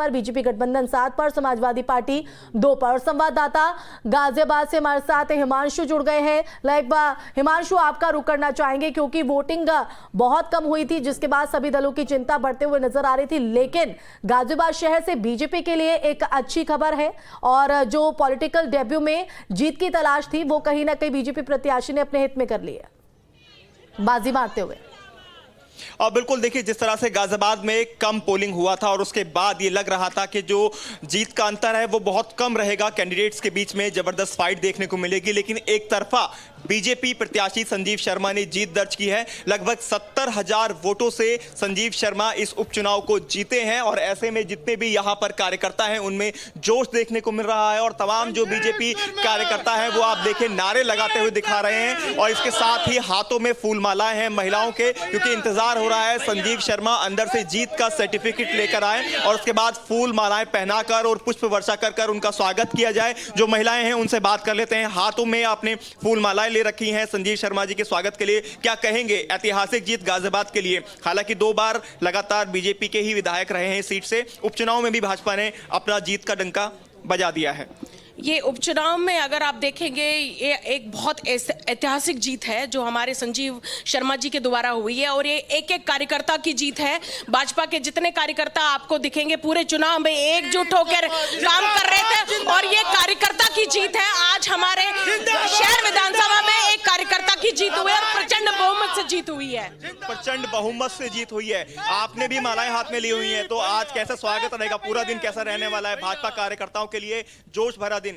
पर, बीजेपी गठबंधन 7 पर, समाजवादी पार्टी 2 पर। संवाददाता गाजियाबाद से हमारे साथ हिमांशु जुड़ गए हैं। हिमांशु, आपका रुख करना चाहेंगे क्योंकि वोटिंग बहुत कम हुई थी, जिसके बाद सभी दलों की चिंता बढ़ते हुए नजर आ रही थी। लेकिन गाजियाबाद शहर से बीजेपी के लिए एक अच्छी खबर है और जो पॉलिटिकल डेब्यू में जीत की तलाश थी वो कहीं ना कहीं बीजेपी प्रत्याशी ने अपने हित में कर ली है, बाजी मारते हुए। और बिल्कुल देखिए, जिस तरह से गाजियाबाद में कम पोलिंग हुआ था और उसके बाद ये लग रहा था कि जो जीत का अंतर है वो बहुत कम रहेगा, कैंडिडेट्स के बीच में जबरदस्त फाइट देखने को मिलेगी, लेकिन एक तरफा बीजेपी प्रत्याशी संजीव शर्मा ने जीत दर्ज की है। लगभग 70,000 वोटों से संजीव शर्मा इस उपचुनाव को जीते हैं और ऐसे में जितने भी यहां पर कार्यकर्ता हैं उनमें जोश देखने को मिल रहा है और तमाम जो बीजेपी कार्यकर्ता हैं वो आप देखें नारे लगाते हुए दिखा रहे हैं और इसके साथ ही हाथों में फूलमालाएं हैं महिलाओं के, क्योंकि इंतजार हो रहा है संजीव शर्मा अंदर से जीत का सर्टिफिकेट लेकर आए और उसके बाद फूल मालाएं पहनाकर और पुष्प वर्षा कर उनका स्वागत किया जाए। जो महिलाएं हैं उनसे बात कर लेते हैं। हाथों में आपने फूल मालाएं ले रखी हैं संजीव शर्मा जी के स्वागत के लिए, क्या कहेंगे ऐतिहासिक जीत गाजियाबाद के लिए? हालांकि 2 बार लगातार बीजेपी के ही विधायक रहे हैं इस सीट से, उपचुनाव में भी भाजपा ने अपना जीत का डंका बजा दिया है। ये उपचुनाव में अगर आप देखेंगे ये एक बहुत ऐतिहासिक जीत है जो हमारे संजीव शर्मा जी के द्वारा हुई है और ये एक एक कार्यकर्ता की जीत है। भाजपा के जितने कार्यकर्ता आपको दिखेंगे पूरे चुनाव में एकजुट होकर काम कर रहे थे और ये कार्यकर्ता की जीत है। आज हमारे शहर विधानसभा में एक कार्यकर्ता की जीत हुई है और प्रचंड बहुमत से जीत हुई है। प्रचंड बहुमत से जीत हुई है। आपने भी मालाएं हाथ में ली हुई हैं, तो आज कैसा स्वागत रहेगा? पूरा दिन कैसा रहने वाला है भाजपा कार्यकर्ताओं के लिए? जोश भरा दिन।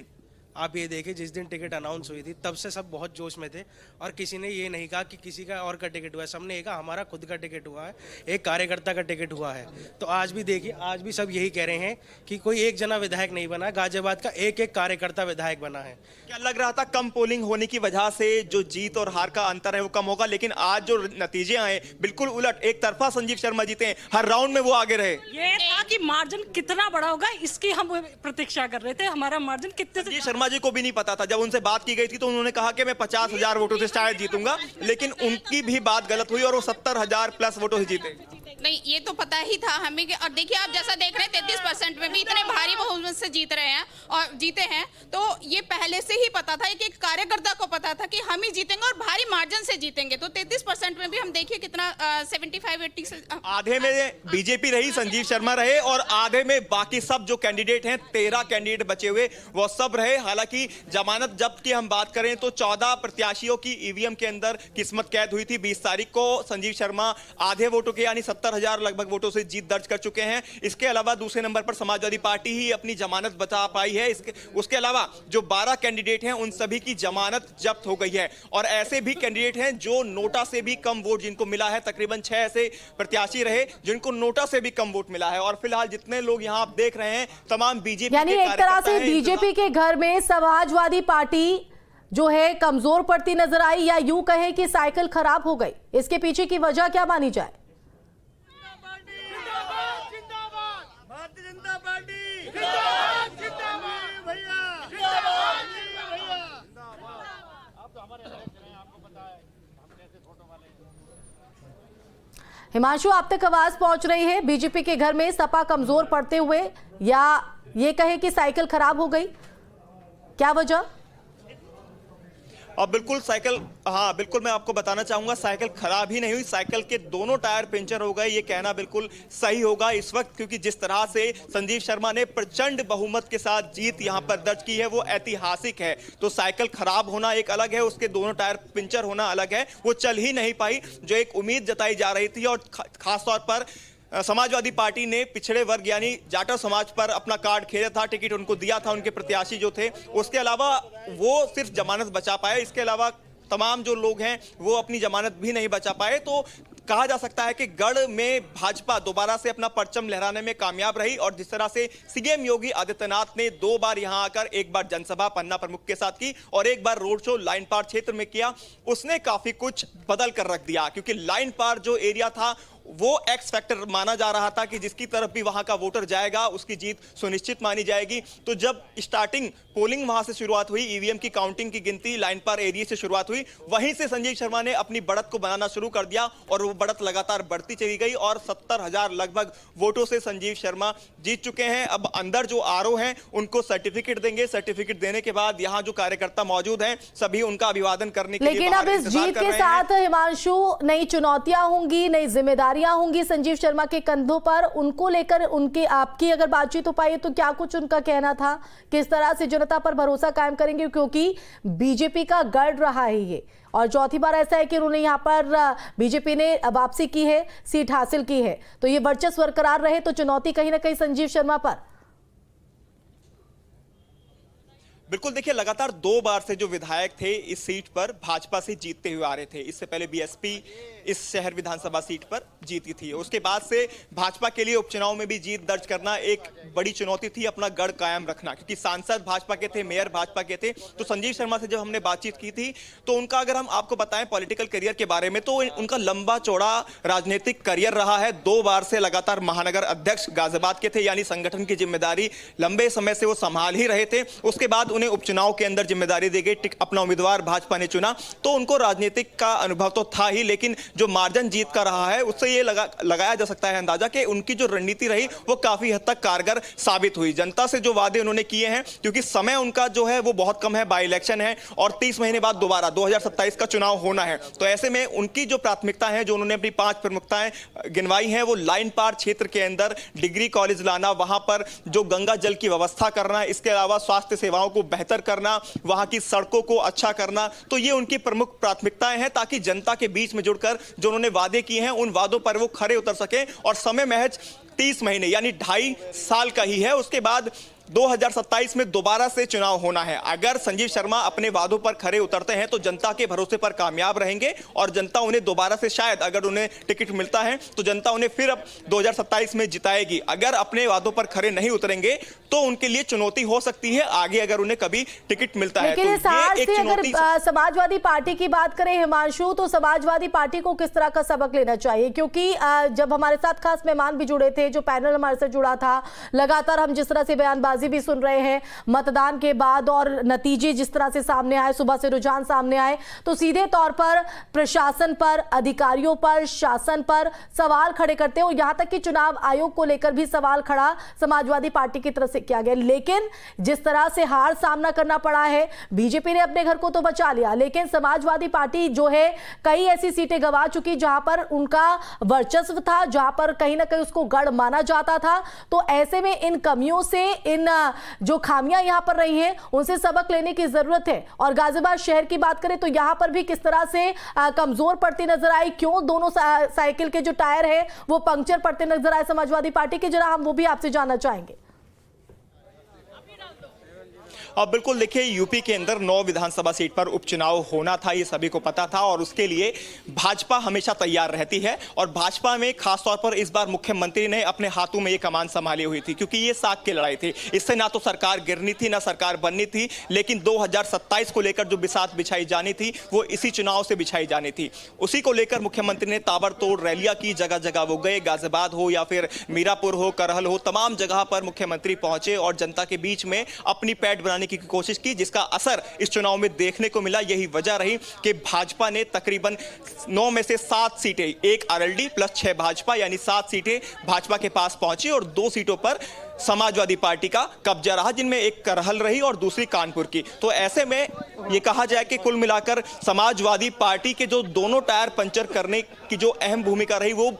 आप ये देखिए, जिस दिन टिकट अनाउंस हुई थी तब से सब बहुत जोश में थे और किसी ने ये नहीं कहा कि किसी का और का टिकट हुआ है, सबने कहा हमारा खुद का टिकट हुआ है, एक कार्यकर्ता का टिकट हुआ है। तो आज भी देखिए, आज भी सब यही कह रहे हैं कि कोई एक जना विधायक नहीं बना, गाजियाबाद का एक एक कार्यकर्ता विधायक बना है। क्या लग रहा था कम पोलिंग होने की वजह से जो जीत और हार का अंतर है वो कम होगा, लेकिन आज जो नतीजे आए बिल्कुल उलट, एक तरफा संजीव शर्मा जीते हैं, हर राउंड में वो आगे रहे। ये था कि मार्जिन कितना बड़ा होगा इसकी हम प्रतीक्षा कर रहे थे, हमारा मार्जिन कितने। शर्मा जी को भी नहीं पता था, जब उनसे बात की गई थी तो उन्होंने कहा कि मैं 50,000 वोटों से शायद जीतूंगा, लेकिन उनकी भी बात गलत हुई और वो 70,000 प्लस वोटों से जीते। नहीं, ये तो पता ही था हमें। और देखिए आप जैसा देख रहे हैं 33% में भी इतने भारी बहुमत से जीत रहे हैं और जीते हैं, तो ये पहले से ही पता था, एक कार्यकर्ता को पता था कि हम ही जीतेंगे और भारी मार्जिन से जीतेंगे। तो 33% में भी हम देखिए कितना 75-80 से आधे में बीजेपी रही, संजीव शर्मा रहे और आधे में बाकी सब जो कैंडिडेट हैं 13 कैंडिडेट बचे हुए वो सब रहे। हालांकि जमानत जब्त की हम बात करें तो 14 प्रत्याशियों की ईवीएम के अंदर किस्मत कैद हुई थी। 20 तारीख को संजीव शर्मा आधे वोटों के यानी 70,000 लगभग वोटों से जीत दर्ज कर चुके हैं। इसके अलावा दूसरे नंबर पर समाजवादी पार्टी ही अपनी जमानत बचा पाई है। उसके अलावा जो 12 कैंडिडेट हैं उन सभी की जमानत जब्त हो गई है और ऐसे भी कैंडिडेट हैं जो नोटा से भी कम वोट जिनको मिला है। तकरीबन 6 ऐसे प्रत्याशी रहे जिनको नोटा से भी कम वोट मिला है और फिलहाल जितने लोग यहां आप देख रहे हैं तमाम बीजेपी यानी एक तरह से बीजेपी के घर में समाजवादी पार्टी जो है कमजोर पड़ती नजर आई, या यूं कहे कि साइकिल खराब हो गई। इसके पीछे की वजह क्या मानी जाए? हिमांशु, आप तक आवाज पहुंच रही है? बीजेपी के घर में सपा कमजोर पड़ते हुए, या ये कहे कि साइकिल खराब हो गई, क्या वजह? और बिल्कुल साइकिल, हाँ बिल्कुल मैं आपको बताना चाहूंगा साइकिल खराब ही नहीं हुई, साइकिल के दोनों टायर पंचर हो गए, ये कहना बिल्कुल सही होगा इस वक्त, क्योंकि जिस तरह से संजीव शर्मा ने प्रचंड बहुमत के साथ जीत यहां पर दर्ज की है वो ऐतिहासिक है। तो साइकिल खराब होना एक अलग है, उसके दोनों टायर पंचर होना अलग है। वो चल ही नहीं पाई, जो एक उम्मीद जताई जा रही थी और खासतौर पर समाजवादी पार्टी ने पिछड़े वर्ग यानी जाटव समाज पर अपना कार्ड खेला था, टिकट उनको दिया था उनके प्रत्याशी जो थे। उसके अलावा वो सिर्फ जमानत बचा पाए, इसके अलावा तमाम जो लोग हैं वो अपनी जमानत भी नहीं बचा पाए। तो कहा जा सकता है कि गढ़ में भाजपा दोबारा से अपना परचम लहराने में कामयाब रही और जिस तरह से सीएम योगी आदित्यनाथ ने 2 बार यहां आकर, एक बार जनसभा पन्ना प्रमुख के साथ की और एक बार रोड शो लाइन पार क्षेत्र में किया, उसने काफी कुछ बदल कर रख दिया, क्योंकि लाइन पार जो एरिया था वो एक्स फैक्टर माना जा रहा था कि जिसकी तरफ भी वहां का वोटर जाएगा उसकी जीत सुनिश्चित मानी जाएगी। तो जब स्टार्टिंग पोलिंग वहां से शुरुआत हुई, ईवीएम की काउंटिंग की गिनती लाइन पार एरिया से शुरुआत हुई, वहीं से संजीव शर्मा ने अपनी बढ़त को बनाना शुरू कर दिया और वो बढ़त लगातार बढ़ती चली गई और 70,000 लगभग वोटों से संजीव शर्मा जीत चुके हैं। अब अंदर जो आरओ हैं उनको सर्टिफिकेट देंगे, सर्टिफिकेट देने के बाद यहाँ जो कार्यकर्ता मौजूद हैं सभी उनका अभिवादन करने के लिए लेकिन अब इस जीत के साथ हिमांशु नई चुनौतियां होंगी, नई जिम्मेदारियां होंगी संजीव शर्मा के कंधों पर। उनको लेकर उनकी आपकी अगर बातचीत हो पाई तो क्या कुछ उनका कहना था, किस तरह से जनता पर भरोसा कायम करेंगे, क्योंकि बीजेपी का गढ़ रहा है ये और चौथी बार ऐसा है कि उन्होंने यहाँ पर बीजेपी ने वापसी की है, सीट हासिल की है, तो ये वर्चस्व बरकरार रहे तो चुनौती कहीं ना कहीं संजीव शर्मा पर। बिल्कुल, देखिए लगातार 2 बार से जो विधायक थे इस सीट पर भाजपा से जीतते हुए आ रहे थे। इससे पहले बीएसपी इस शहर विधानसभा सीट पर जीती थी, उसके बाद से भाजपा के लिए उपचुनाव में भी जीत दर्ज करना एक बड़ी चुनौती थी, अपना गढ़ कायम रखना, क्योंकि सांसद भाजपा के थे, मेयर भाजपा के थे। तो संजीव शर्मा से जब हमने बातचीत की थी तो उनका अगर हम आपको बताएं पॉलिटिकल करियर के बारे में तो उनका लंबा चौड़ा राजनीतिक करियर रहा है। 2 बार से लगातार महानगर अध्यक्ष गाजियाबाद के थे, यानी संगठन की जिम्मेदारी लंबे समय से वो संभाल ही रहे थे। उसके बाद उन्हें उपचुनाव के अंदर जिम्मेदारी दी गई, अपना उम्मीदवार भाजपा ने चुना, तो उनको राजनीतिक का अनुभव तो था ही, लेकिन जो मार्जिन जीत का रहा है उससे ये लगाया जा सकता है अंदाजा कि उनकी जो रणनीति रही वो काफी हद तक कारगर साबित हुई। जनता से जो वादे उन्होंने किए हैं, क्योंकि समय उनका जो है वो बहुत कम है, बाई इलेक्शन है और 30 महीने बाद दोबारा 2027 का चुनाव होना है, तो ऐसे में उनकी जो प्राथमिकता है, जो उन्होंने अपनी 5 प्रमुखताएं गिनवाई हैं, वो लाइन पार क्षेत्र के अंदर डिग्री कॉलेज लाना, वहां पर जो गंगा जल की व्यवस्था करना, इसके अलावा स्वास्थ्य सेवाओं को बेहतर करना, वहां की सड़कों को अच्छा करना, तो ये उनकी प्रमुख प्राथमिकताएं हैं ताकि जनता के बीच में जुड़कर जो उन्होंने वादे किए हैं उन वादों पर वो खरे उतर सके। और समय महज 30 महीने यानी 2.5 साल का ही है, उसके बाद 2027 में दोबारा से चुनाव होना है। अगर संजीव शर्मा अपने वादों पर खरे उतरते हैं तो जनता के भरोसे पर कामयाब रहेंगे और जनता उन्हें दोबारा से, शायद अगर उन्हें टिकट मिलता है तो जनता उन्हें फिर अब 2027 में जिताएगी। अगर अपने वादों पर खरे नहीं उतरेंगे तो उनके लिए चुनौती हो सकती है आगे, अगर उन्हें कभी टिकट मिलता है। लेकिन इस हार से अगर समाजवादी पार्टी की बात करें हिमांशु, तो समाजवादी पार्टी को किस तरह का सबक लेना चाहिए, क्योंकि जब हमारे साथ खास मेहमान भी जुड़े थे, जो पैनल हमारे साथ जुड़ा था, लगातार हम जिस तरह से बयानबाजी भी सुन रहे हैं मतदान के बाद और नतीजे जिस तरह से सामने आए, सुबह से रुझान सामने आए, तो सीधे तौर पर प्रशासन पर, अधिकारियों पर, शासन पर सवाल खड़े करते हैं और यहां तक कि चुनाव आयोग को लेकर भी सवाल खड़ा समाजवादी पार्टी की तरफ से किया गया। लेकिन जिस तरह से हार सामना करना पड़ा है, बीजेपी ने अपने घर को तो बचा लिया, लेकिन समाजवादी पार्टी जो है कई ऐसी सीटें गंवा चुकी जहां पर उनका वर्चस्व था, जहां पर कहीं ना कहीं उसको गढ़ माना जाता था। तो ऐसे में इन कमियों से, इन जो खामियां यहां पर रही हैं, उनसे सबक लेने की जरूरत है। और गाजियाबाद शहर की बात करें तो यहां पर भी किस तरह से कमजोर पड़ती नजर आई, क्यों दोनों साइकिल के जो टायर है वो पंक्चर पड़ते नजर आए समाजवादी पार्टी के, जरा हम वो भी आपसे जानना चाहेंगे। अब बिल्कुल देखिए, यूपी के अंदर 9 विधानसभा सीट पर उपचुनाव होना था, ये सभी को पता था और उसके लिए भाजपा हमेशा तैयार रहती है। और भाजपा में खासतौर पर इस बार मुख्यमंत्री ने अपने हाथों में ये कमान संभाली हुई थी, क्योंकि ये साख की लड़ाई थी। इससे ना तो सरकार गिरनी थी, ना सरकार बननी थी, लेकिन 2027 को लेकर जो बिसात बिछाई जानी थी वो इसी चुनाव से बिछाई जानी थी। उसी को लेकर मुख्यमंत्री ने ताबड़तोड़ रैलियां की, जगह जगह वो गए, गाजियाबाद हो या फिर मीरापुर हो, करहल हो, तमाम जगह पर मुख्यमंत्री पहुंचे और जनता के बीच में अपनी पैठ बनाने की कोशिश की, जिसका असर इस चुनाव में देखने को मिला। यही वजह रही कि भाजपा ने तकरीबन 9 में से 7 सीटें, 1 आरएलडी प्लस 6 भाजपा, यानी 7 सीटें भाजपा के पास पहुंची और 2 सीटों पर समाजवादी पार्टी का कब्जा रहा, जिनमें एक करहल रही और दूसरी कानपुर की। तो ऐसे में यह कहा जाए कि कुल मिलाकर समाजवादी पार्टी के जो दोनों टायर पंचर करने की जो अहम भूमिका रही वो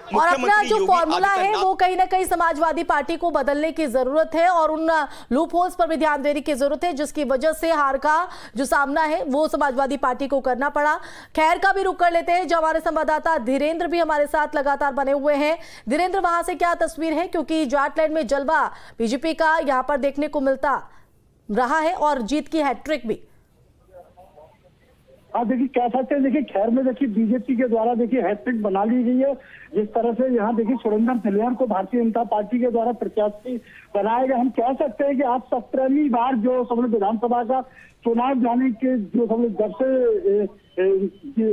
और अपना जो फॉर्मूला है वो कहीं ना कहीं समाजवादी पार्टी को बदलने की जरूरत है और उन लूप होल्स पर भी ध्यान देने की जरूरत है, जिसकी वजह से हार का जो सामना है वो समाजवादी पार्टी को करना पड़ा। खैर का भी रुख कर लेते हैं, जो हमारे संवाददाता धीरेन्द्र भी हमारे साथ लगातार बने हुए हैं। धीरेन्द्र, वहां से क्या तस्वीर है, क्योंकि जाटलैंड में जलवा बीजेपी का यहां पर देखने को मिलता रहा है और जीत की हैट्रिक भी। हाँ देखिए, कह सकते हैं, देखिए खैर में देखिए बीजेपी के द्वारा देखिए हैट्रिक बना ली गई है। जिस तरह से यहाँ देखिए सुरेंद्र तिलैया को भारतीय जनता पार्टी के द्वारा प्रत्याशी बनाया गया, हम कह सकते हैं कि आज 17वीं बार जो समझ विधानसभा का चुनाव जाने के जो समझ जब से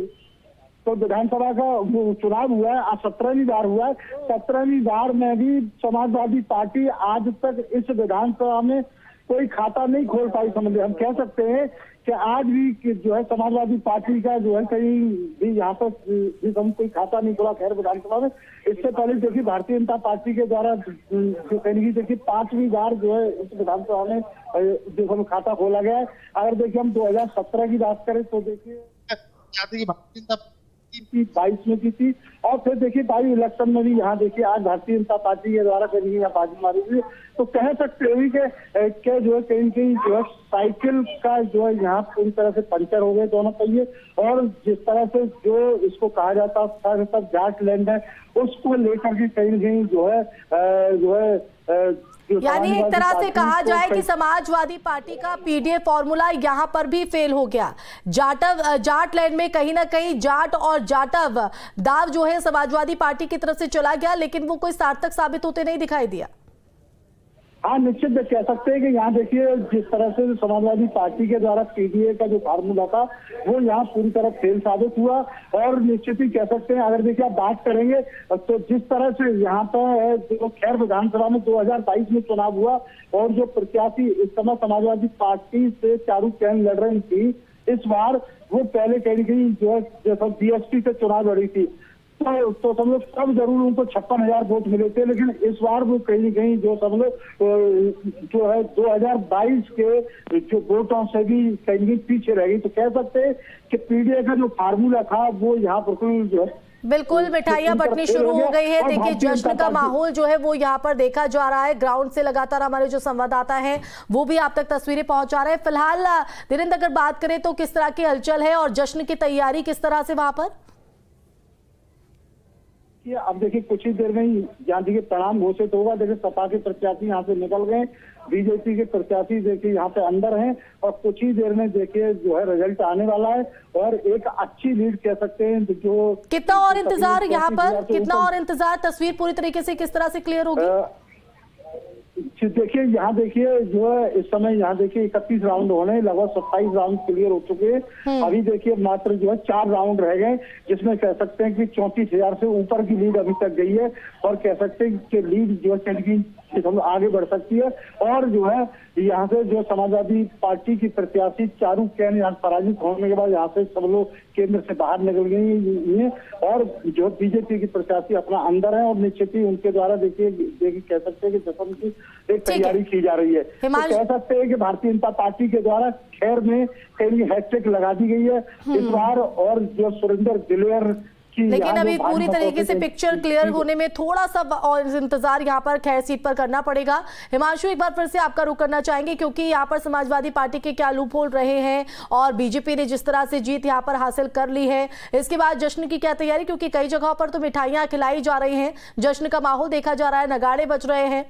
तो विधानसभा का वो चुनाव हुआ है, आज 17वीं बार हुआ है। 17वीं बार में भी समाजवादी पार्टी आज तक इस विधानसभा में कोई खाता नहीं खोल पाई। समझे, हम कह सकते हैं कि आज भी जो है समाजवादी पार्टी का जो है कहीं भी यहाँ पर हम कोई खाता नहीं खोला खैर विधानसभा में। इससे पहले देखिए भारतीय जनता पार्टी के द्वारा जो कहेंगे देखिए 5वीं बार जो है इस विधानसभा में जो हम खाता खोला गया है। अगर देखिए हम 2017 की बात करें तो देखिए भारतीय जनता 22 में की थी, और फिर देखिए बाई इलेक्शन में भी यहाँ देखिए आज भारतीय जनता पार्टी के द्वारा कहीं यहाँ बाजी मारी थी। तो कह सकते हैं कि जो है कहीं कहीं जो है साइकिल का जो है यहाँ पूरी तरह से पंचर हो गए दोनों पहिए, और जिस तरह से जो इसको कहा जाता है सब जाट लैंड है उसको लेकर के कहीं कहीं जो है यानी एक तरह से कहा जाए कि समाजवादी पार्टी का पीडीए फॉर्मूला यहां पर भी फेल हो गया। जाट लैंड में कहीं ना कहीं जाट और जाटव दाव जो है समाजवादी पार्टी की तरफ से चला गया, लेकिन वो कोई सार्थक साबित होते नहीं दिखाई दिया। हाँ, निश्चित कह सकते हैं कि यहाँ देखिए जिस तरह से समाजवादी पार्टी के द्वारा पीडीए का जो फार्मूला था वो यहाँ पूरी तरह फेल साबित हुआ, और निश्चित ही कह सकते हैं अगर देखिए आप बात करेंगे तो जिस तरह से यहाँ पर जो खैर विधानसभा में 2022 में चुनाव हुआ और जो प्रत्याशी इस समय समाजवादी पार्टी से चारू कैन लड़ रही थी, इस बार वो पहले कहीं कहीं जो है बीएसपी से चुनाव लड़ी थी तो सब लोग तब जरूर उनको 56,000 वोट मिले थे, लेकिन इस बार वो कहीं कहीं जो सब लोग जो है 2022 के जो वोटों से भी कहीं पीछे रह गई। तो कह सकते हैं कि पीडीए का जो फार्मूला था वो यहाँ पर जो है बिल्कुल मिठाइयां बंटनी शुरू हो गई है। देखिए जश्न का माहौल जो है वो यहाँ पर देखा जा रहा है। ग्राउंड से लगातार हमारे जो संवाददाता हैं वो भी आप तक तस्वीरें पहुंचा रहे हैं। फिलहाल धीरेन्द्र अगर बात करें तो किस तरह की हलचल है और जश्न की तैयारी किस तरह से वहां पर? अब देखिए कुछ ही देर में ही यहाँ देखिए परिणाम घोषित होगा। देखिए सपा के प्रत्याशी यहाँ से निकल गए, बीजेपी के प्रत्याशी देखिए यहाँ पे अंदर हैं, और कुछ ही देर में देखिए जो है रिजल्ट आने वाला है, और एक अच्छी लीड कह सकते हैं जो कितना और इंतजार यहाँ पर, कितना और इंतजार, तस्वीर पूरी तरीके से किस तरह से क्लियर होगी? देखिए यहाँ देखिए जो है इस समय यहाँ देखिए 31 राउंड होने, लगभग 27 राउंड क्लियर हो चुके हैं। अभी देखिए मात्र जो है 4 राउंड रह गए, जिसमें कह सकते हैं कि 34,000 से ऊपर की लीड अभी तक गई है, और कह सकते हैं कि लीड जो है आगे बढ़ सकती है। और जो है यहाँ से जो समाजवादी पार्टी की प्रत्याशी चारू कैन यहाँ पराजित होने के बाद यहाँ से सब लोग केंद्र से बाहर निकल गई हैं, और जो बीजेपी की प्रत्याशी अपना अंदर है, और निश्चित ही उनके द्वारा देखिए कह सकते हैं कि जश्न की एक तैयारी की जा रही है। तो कह सकते हैं कि भारतीय जनता पार्टी के द्वारा खैर में कहीं हैशटैग लगा दी गई है इस बार, और जो सुरेंद्र दिलेर लेकिन अभी पूरी तरीके से पिक्चर क्लियर होने में थोड़ा सा और इंतजार यहाँ पर खैर सीट पर करना पड़ेगा। हिमांशु एक बार फिर से आपका रुख करना चाहेंगे क्योंकि यहाँ पर समाजवादी पार्टी के क्या लूप होल रहे हैं और बीजेपी ने जिस तरह से जीत यहाँ पर हासिल कर ली है, इसके बाद जश्न की क्या तैयारी, क्योंकि कई जगहों पर तो मिठाइयां खिलाई जा रही हैं, जश्न का माहौल देखा जा रहा है, नगाड़े बज रहे हैं।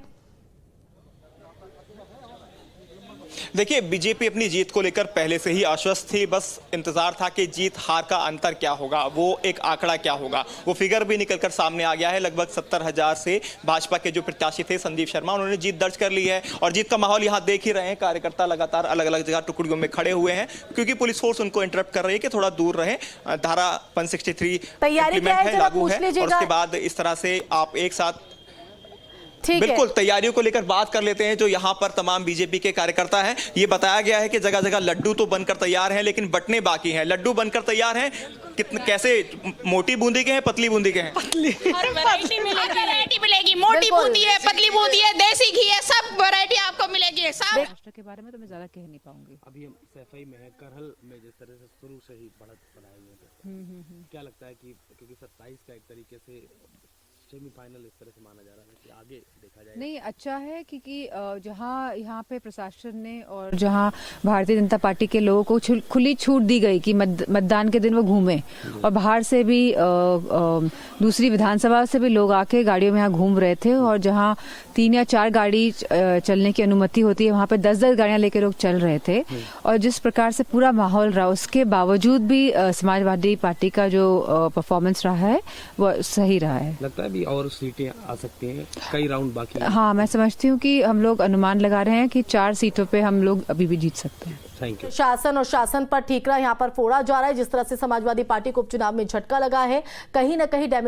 देखिए बीजेपी अपनी जीत को लेकर पहले से ही आश्वस्त थी, बस इंतजार था कि जीत हार का अंतर क्या होगा, वो एक आंकड़ा क्या होगा। वो फिगर भी निकलकर सामने आ गया है। लगभग 70,000 से भाजपा के जो प्रत्याशी थे संदीप शर्मा, उन्होंने जीत दर्ज कर ली है, और जीत का माहौल यहाँ देख ही रहे हैं। कार्यकर्ता लगातार अलग अलग जगह टुकड़ियों में खड़े हुए हैं क्योंकि पुलिस फोर्स उनको इंटरप्ट कर रही है कि थोड़ा दूर रहे। धारा 163 लागू है, और उसके बाद इस तरह से आप एक साथ बिल्कुल तैयारियों को लेकर बात कर लेते हैं। जो यहाँ पर तमाम बीजेपी के कार्यकर्ता हैं, ये बताया गया है कि जगह जगह लड्डू तो बनकर तैयार हैं, लेकिन बटने बाकी हैं। लड्डू बनकर तैयार हैं, कितने कैसे, मोटी बूंदी के हैं, पतली बूंदी के हैं? वैरायटी मिलेगी, मोटी बूंदी है, पतली बूंदी है, देसी घी है, सब वैरायटी आपको मिलेगी। सब राष्ट्र के बारे में तो मैं ज्यादा कह नहीं पाऊंगी। अभी हम सफाई में है, करहल में जिस तरह से शुरू से ही बढ़त बनाए हुए थे, क्या लगता है कि क्योंकि 27 का एक तरीके से सेमीफाइनल इस तरह से माना जा रहा है कि आगे देखा जाए? नहीं, अच्छा है क्योंकि जहाँ यहाँ पे प्रशासन ने और जहाँ भारतीय जनता पार्टी के लोगों को खुली छूट दी गई कि मतदान के दिन वो घूमें, और बाहर से भी दूसरी विधानसभा से भी लोग आके गाड़ियों में यहाँ घूम रहे थे, और जहाँ 3 या 4 गाड़ी चलने की अनुमति होती है वहाँ पे 10-10 गाड़ियां लेके लोग चल रहे थे, और जिस प्रकार से पूरा माहौल रहा उसके बावजूद भी समाजवादी पार्टी का जो परफॉर्मेंस रहा है वो सही रहा है। लगता है और सीटें आ सकती हैं, कई राउंड बाकी हैं। हाँ, मैं समझती हूँ कि हम लोग अनुमान लगा रहे हैं कि 4 सीटों पे हम लोग अभी भी जीत सकते हैं। Thank you. शासन और शासन पर ठीकरा यहाँ पर फोड़ा जा रहा है। जिस तरह से समाजवादी पार्टी को उपचुनाव में झटका लगा है, कहीं ना कहीं डैमेज